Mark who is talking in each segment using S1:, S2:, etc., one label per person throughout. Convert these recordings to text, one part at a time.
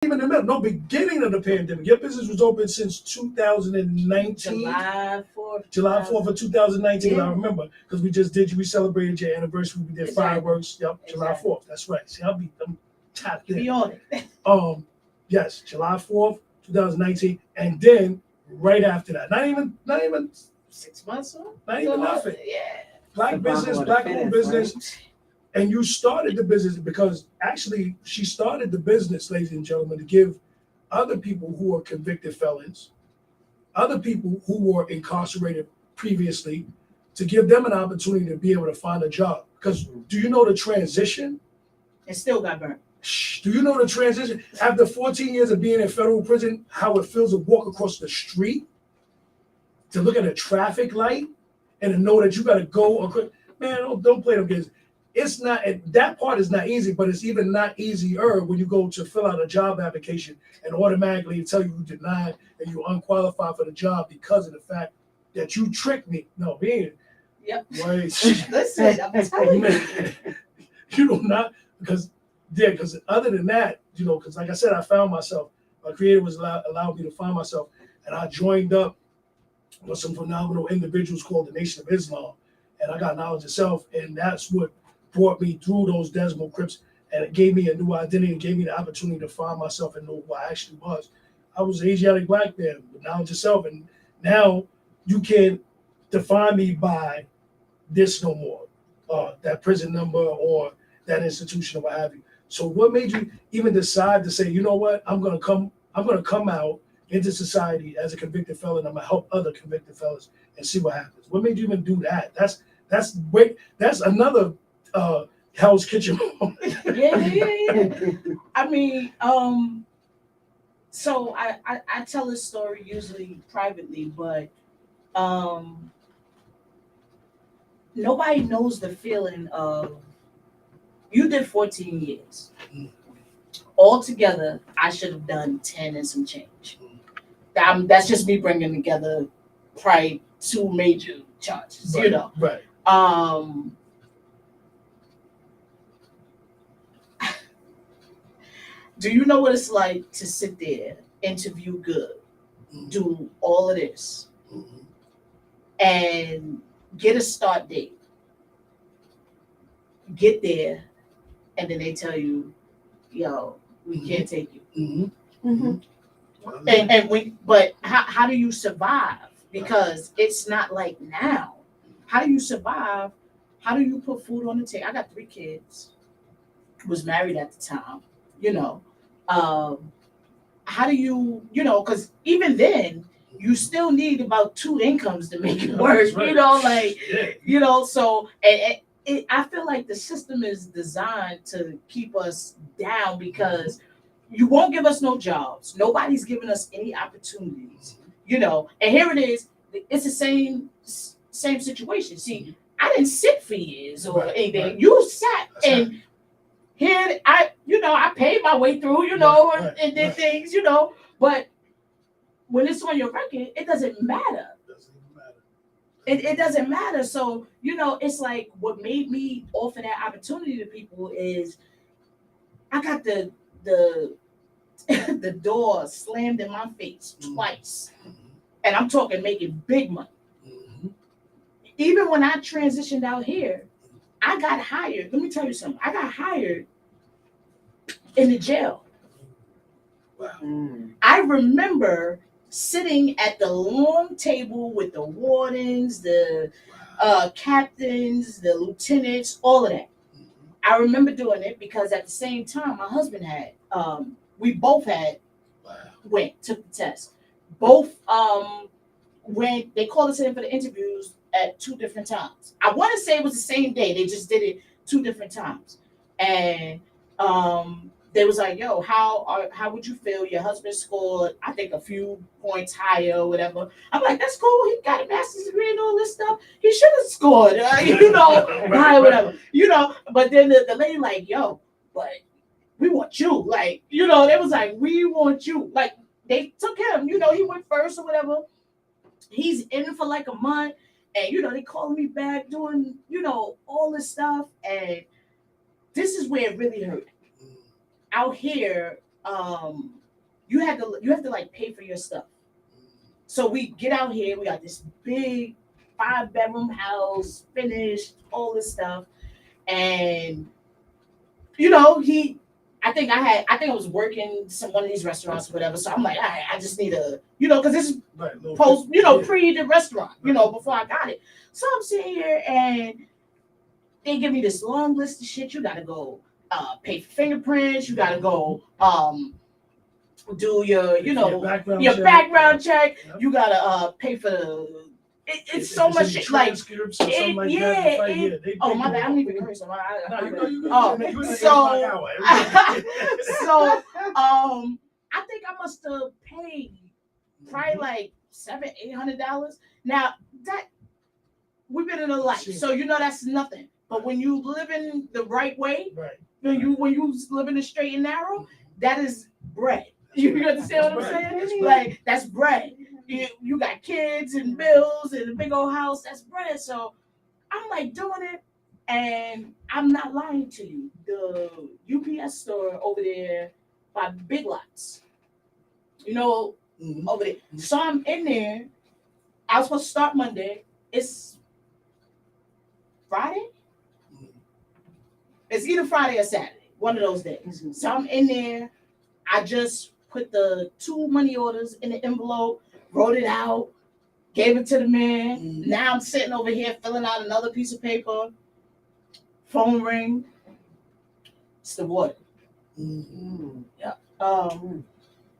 S1: even in the middle, no, beginning of the pandemic. Your business was open since 2019. July 4th of 2019, yeah. I remember, because we celebrated your anniversary, we did fireworks, July 4th, that's right. See, I'm tapped in.
S2: Be on it.
S1: Yes, July 4th, 2019, and then right after that, not even
S2: 6 months on?
S1: Not even nothing.
S2: Yeah.
S1: Black owned business. Right? And you started the business because actually she started the business, ladies and gentlemen, to give other people who are convicted felons, other people who were incarcerated previously, to give them an opportunity to be able to find a job. Because do you know the transition?
S2: It still got burnt.
S1: Do you know the transition? After 14 years of being in federal prison, how it feels to walk across the street, to look at a traffic light, and to know that you got to go across. Man, don't play them games. It's not, that part is not easy, but it's even not easier when you go to fill out a job application and automatically tell you denied and you're unqualified for the job because of the fact that you tricked me. No, man.
S2: Yep.
S1: Wait.
S2: Listen, I'm telling you.
S1: You know, not because other than that, you know, because like I said, I found myself. My creator was allowed me to find myself, and I joined up with some phenomenal individuals called the Nation of Islam, and I got knowledge of self, and that's what brought me through those Desmond Crips, and it gave me a new identity and gave me the opportunity to find myself and know who I actually was. I was an Asiatic black man with knowledge of self, and now you can't define me by this no more, that prison number or that institution or what have you. So what made you even decide to say, you know what, I'm gonna come out into society as a convicted felon. I'm gonna help other convicted felons and see what happens. What made you even do that? That's another Hell's Kitchen.
S2: Yeah. I mean, so I tell this story usually privately, but nobody knows the feeling of, you did 14 years. Altogether, I should have done 10 and some change. That's just me bringing together probably two major charges,
S1: right,
S2: you know.
S1: Right.
S2: Do you know what it's like to sit there, interview good, do all of this, and get a start date, get there, and then they tell you, yo, we can't take you. But how do you survive? Because it's not like now. How do you survive? How do you put food on the table? I got 3 kids, was married at the time, you know. How do you, you know, because even then, you still need about 2 incomes to make it work, right. You know, like, you know, so I feel like the system is designed to keep us down because you won't give us no jobs. Nobody's giving us any opportunities, you know. And here it is. It's the same situation. See, I didn't sit for years or anything. Right. You sat and here I paid my way through, you know, and did things, you know. But when it's on your record, it doesn't matter. It doesn't matter. So, you know, it's like what made me offer that opportunity to people is I got the door slammed in my face twice. And I'm talking making big money. Even when I transitioned out here, I got hired. Let me tell you something. I got hired in the jail. Wow. I remember sitting at the long table with the wardens, the captains, the lieutenants, all of that. I remember doing it because at the same time, my husband had, we both had, took the test. Both went, they called us in for the interviews at 2 different times. I want to say it was the same day. They just did it 2 different times. And they was like, yo, how would you feel? Your husband scored, I think, a few points higher or whatever. I'm like, that's cool. He got a master's degree and all this stuff. He should have scored, you know, whatever. You know, but then the lady like, yo, but we want you. Like, you know, they was like, we want you. Like, they took him, you know, he went first or whatever. He's in for like a month. And, you know, they called me back doing, you know, all this stuff. And this is where it really hurt. Out here, you have to like pay for your stuff. So we get out here, we got this big 5-bedroom house, finished, all this stuff. And I think I was working one of these restaurants or whatever. So I'm like, all right, I just need a, because this is pre the restaurant, before I got it. So I'm sitting here and they give me this long list of shit. You gotta go pay for fingerprints, you gotta go do your background check. Yep. You gotta pay for the it's so much shit. Like, oh my bad, I'm even cursing. So I think I must have paid probably like $700-800. Now that we've been in a life, so that's nothing. But when you live in the right way, when you live in the straight and narrow, that is bread. You understand what I'm saying? Like, that's bread. You got kids and bills and a big old house. That's bread. So I'm like doing it, and I'm not lying to you. The UPS store over there by Big Lots, over there. So I'm in there. I was supposed to start Monday. It's Friday. It's either Friday or Saturday, one of those days. So I'm in there. I just put the 2 money orders in the envelope, wrote it out, gave it to the man. Now I'm sitting over here filling out another piece of paper. Phone ring. It's the water. Yeah.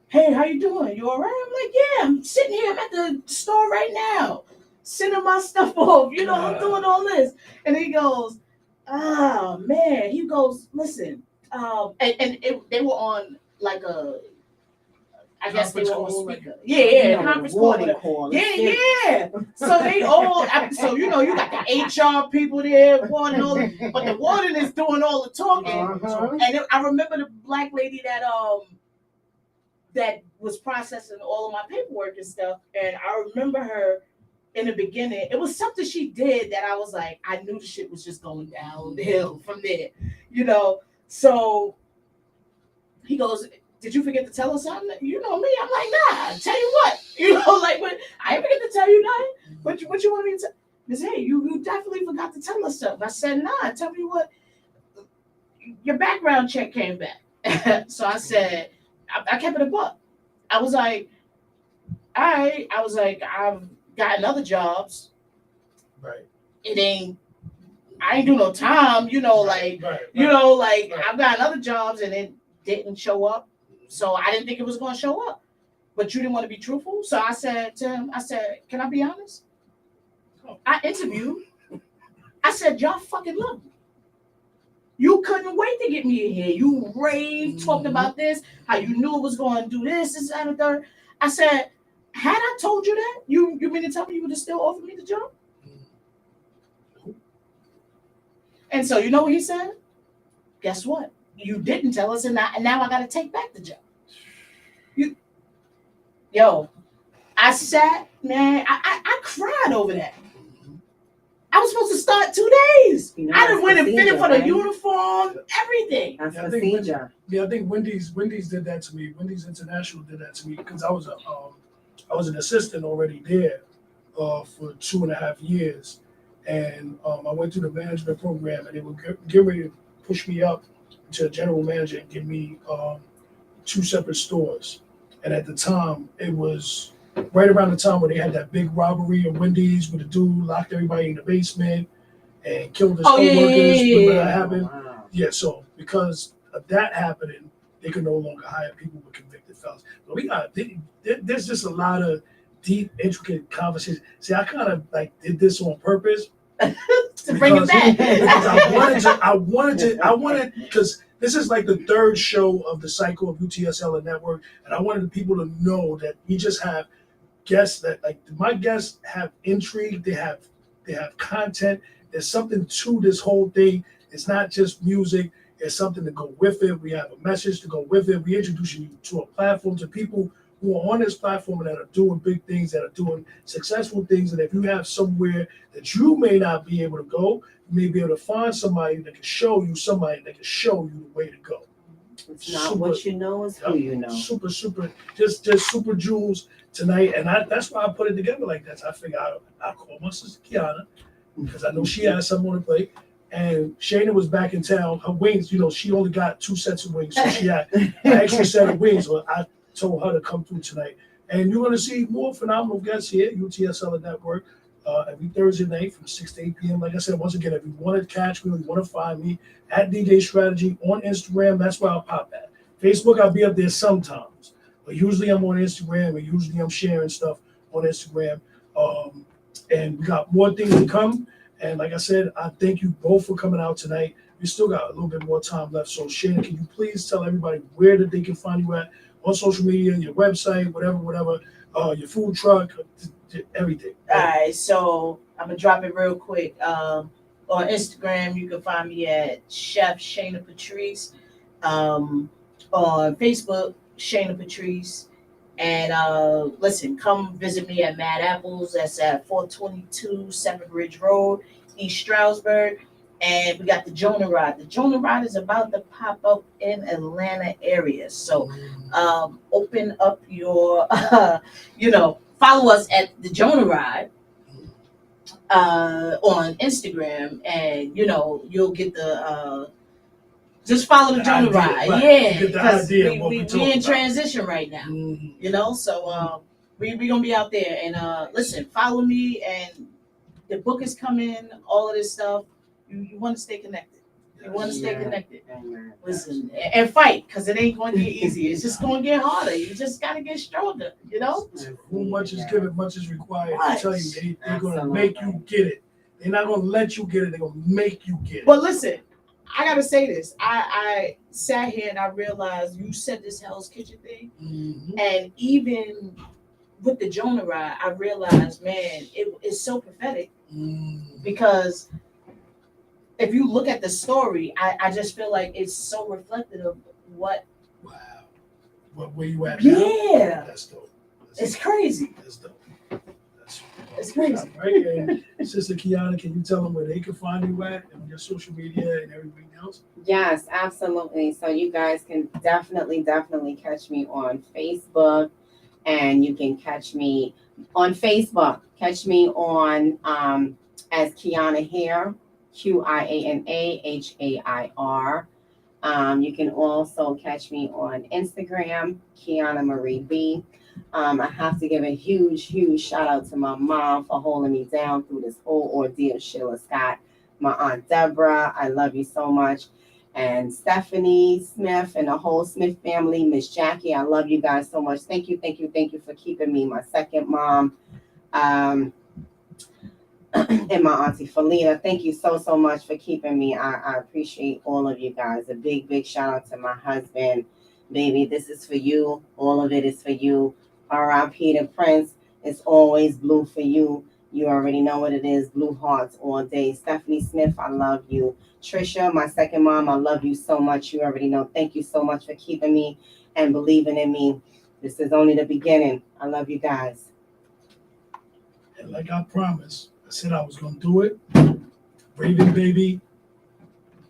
S2: Hey, how you doing? You all right? I'm like, yeah, I'm sitting here. I'm at the store right now, sending my stuff off. I'm doing all this. And he goes, oh, man. He goes, listen. They were on like a, I guess they were on speaker. Conference call. Yeah. So they all, you got the HR people there, but the warden is doing all the talking. And I remember the black lady that was processing all of my paperwork and stuff. And I remember her in the beginning. It was something she did that I was like, I knew the shit was just going downhill from there, So he goes, did you forget to tell us something? You know me. I'm like, nah, tell you what. I ain't forget to tell you nothing. What you want me to tell? He said, hey, you definitely forgot to tell us something. I said, nah, tell me what. Your background check came back. So I said, I kept it a buck. I was like, all right. I was like, I've gotten other jobs.
S1: Right.
S2: I ain't do no time, I've gotten other jobs and it didn't show up. So I didn't think it was going to show up. But you didn't want to be truthful. So I said to him, can I be honest? I interviewed. I said, y'all fucking love me. You couldn't wait to get me in here. You raved, talked about this, how you knew it was going to do this, that, and the third. I said, had I told you that, you mean to tell me you would have still offered me the job? And so you know what he said? Guess what? You didn't tell us, and now I got to take back the job. I sat, man. I cried over that. I was supposed to start 2 days. I done went and fitted for the uniform, everything.
S1: I think Wendy's did that to me. Wendy's International did that to me because I was an assistant already there for 2.5 years, and I went through the management program, and they were getting ready to push me up to general manager and give me 2 separate stores. And at the time, it was right around the time where they had that big robbery of Wendy's where the dude locked everybody in the basement and killed his co-workers. When that happened. Wow. Yeah, so because of that happening, they could no longer hire people with convicted felons. But there's just a lot of deep, intricate conversations. See, I kind of did this on purpose.
S2: To bring it back.
S1: Because I wanted, because this is like the 3rd show of the cycle of UTSL and Network, and I wanted the people to know that we just have guests that, my guests have intrigue, they have content, there's something to this whole thing. It's not just music, there's something to go with it. We have a message to go with it. We introduce you to a platform, to people who are on this platform and that are doing big things, that are doing successful things. And if you have somewhere that you may not be able to go, you may be able to find somebody that can show you the way to go.
S3: It's not what you know, it's who you know.
S1: Super, just super jewels tonight, and that's why I put it together like that. So I figured I'll call my sister Kiana because I know she has something on the plate. And Shayna was back in town. Her wings, she only got 2 sets of wings, so she had an extra set of wings. So I told her to come through tonight. And you're going to see more phenomenal guests here, UTSL Network, every Thursday night from 6 to 8 p.m. Like I said, once again, if you want to catch me, if you want to find me at DJ Strategy on Instagram, that's where I'll pop at. Facebook, I'll be up there sometimes. But usually I'm on Instagram, and usually I'm sharing stuff on Instagram. And we got more things to come. And like I said, I thank you both for coming out tonight. We still got a little bit more time left. So Shannon, can you please tell everybody where that they can find you at on social media, your website, whatever, your food truck, everything.
S2: All right, so I'm gonna drop it real quick. On Instagram, you can find me at Chef Shayna Patrice. On Facebook, Shayna Patrice. And listen, come visit me at Mad Apples. That's at 422 Seven Ridge Road, East Stroudsburg. And we got the Jonah Ride. The Jonah Ride is about to pop up in Atlanta area. So open up your, follow us at the Jonah Ride on Instagram. And, you'll get the... just follow the Jonah Ride, yeah. Because we in transition right now, So we gonna be out there, and listen, follow me, and the book is coming. All of this stuff, you want to stay connected. You want to stay connected. Listen, and fight, because it ain't going to get easy. It's just going to get harder. You just got to get stronger.
S1: Who much is given, much is required. I tell you, they're gonna make you get it. They're not gonna let you get it. They're gonna make you get it.
S2: But listen. I gotta say this. I sat here and I realized you said this Hell's Kitchen thing, and even with the Jonah Ride, I realized, man, it's so prophetic because if you look at the story, I just feel like it's so reflective of what.
S1: Wow, where you at? Now?
S2: Yeah,
S1: that's dope.
S2: It's crazy.
S1: That's dope.
S2: It's crazy.
S1: Right? And Sister Kiana, can you tell them where they can find you at and your social media and everything else?
S3: Yes, absolutely. So you guys can definitely catch me on Facebook, and you can catch me on Facebook. Catch me on as Kiana Hair, QIANAHAIR. You can also catch me on Instagram, Kiana Marie B. I have to give a huge shout out to my mom for holding me down through this whole ordeal. Sheila Scott, my Aunt Deborah, I love you so much. And Stephanie Smith and the whole Smith family, Miss Jackie, I love you guys so much. Thank you for keeping me my second mom. And my Auntie Felina, thank you so much for keeping me. I appreciate all of you guys. A big shout out to my husband. Baby, this is for you. All of it is for you. R.I.P. to Prince. It's always blue for you. You already know what it is. Blue hearts all day. Stephanie Smith, I love you. Trisha, my second mom, I love you so much. You already know. Thank you so much for keeping me and believing in me. This is only the beginning. I love you guys.
S1: And like I promised, I said I was going to do it. Raven Baby,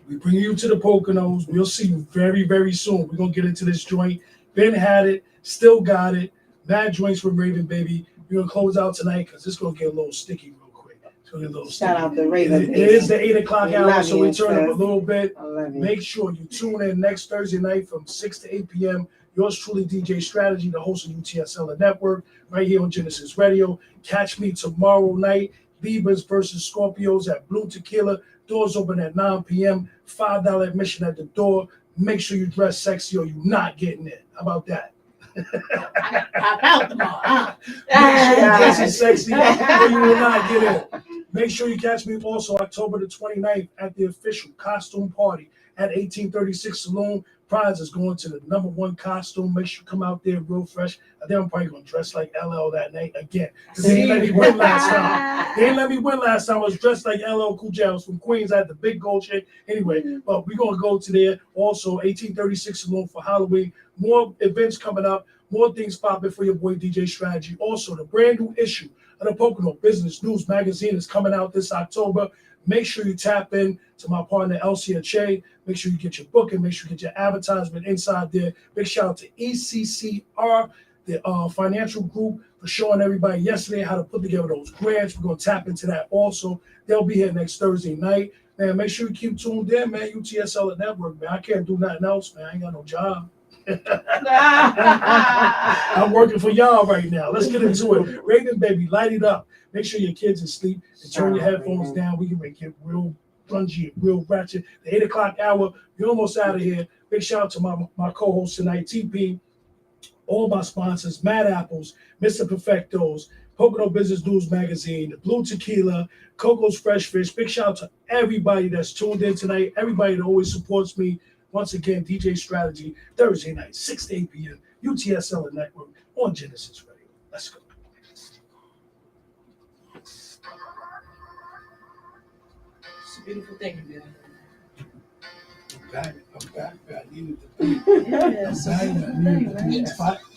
S1: we bring you to the Poconos. We'll see you very, very soon. We're going to get into this joint. Ben had it, still got it. Mad joints from Raven Baby. We're going to close out tonight because it's going to get a little sticky real quick. It's going to get a little
S3: Shout
S1: sticky.
S3: out to Raven Baby.
S1: It is the 8 o'clock hour, so we turn up a little bit.
S3: I love you.
S1: Make sure you tune in next Thursday night from 6 to 8 p.m. Yours truly, DJ Strategy, the host of UTSL Network, right here on Gynesis Radio. Catch me tomorrow night, Libras versus Scorpios at Blue Tequila. Doors open at 9 p.m. $5 admission at the door. Make sure you dress sexy or you're not getting in. How about that?
S2: I pop out tomorrow.
S1: Make sure you dress sexy or you will not get in. Make sure you catch me also October the 29th at the official costume party at 1836 Saloon. Prize is going to the #1 costume. Make sure you come out there real fresh. I think I'm probably going to dress like LL that night again. Because they didn't let me win last time. They didn't let me win last time. I was dressed like LL Cool J. I was from Queens. I had the big gold chain. Anyway, but we're going to go to there. Also, 1836 Saloon for Halloween. More events coming up. More things popping for your boy DJ Strategy. Also, the brand new issue of the Pocono Business News Magazine is coming out this October. Make sure you tap in to my partner, Elsie Che. Make sure you get your booking. Make sure you get your advertisement inside there. Big shout out to ECCR, the financial group, for showing everybody yesterday how to put together those grants. We're going to tap into that also. They'll be here next Thursday night. Man, make sure you keep tuned in, man. UTSL Network, man. I can't do nothing else, man. I ain't got no job. I'm working for y'all right now. Let's get into it. Raven, baby, light it up. Make sure your kids are asleep and turn your headphones down. We can make it real grungy, real ratchet. The 8 o'clock hour, we're almost out of here. Big shout out to my co-host tonight, TP. All my sponsors, Mad Apples, Mr. Perfectos, Pocono Business News Magazine, Blue Tequila, Coco's Fresh Fish. Big shout out to everybody that's tuned in tonight, everybody that always supports me. Once again, DJ Strategy, Thursday night, 6 to 8 p.m., UTSL Network on Gynesis Radio. Let's go.
S2: It's a beautiful thing, man.
S1: I'm back. I needed to be.
S2: Yeah, it's a beautiful thing, man.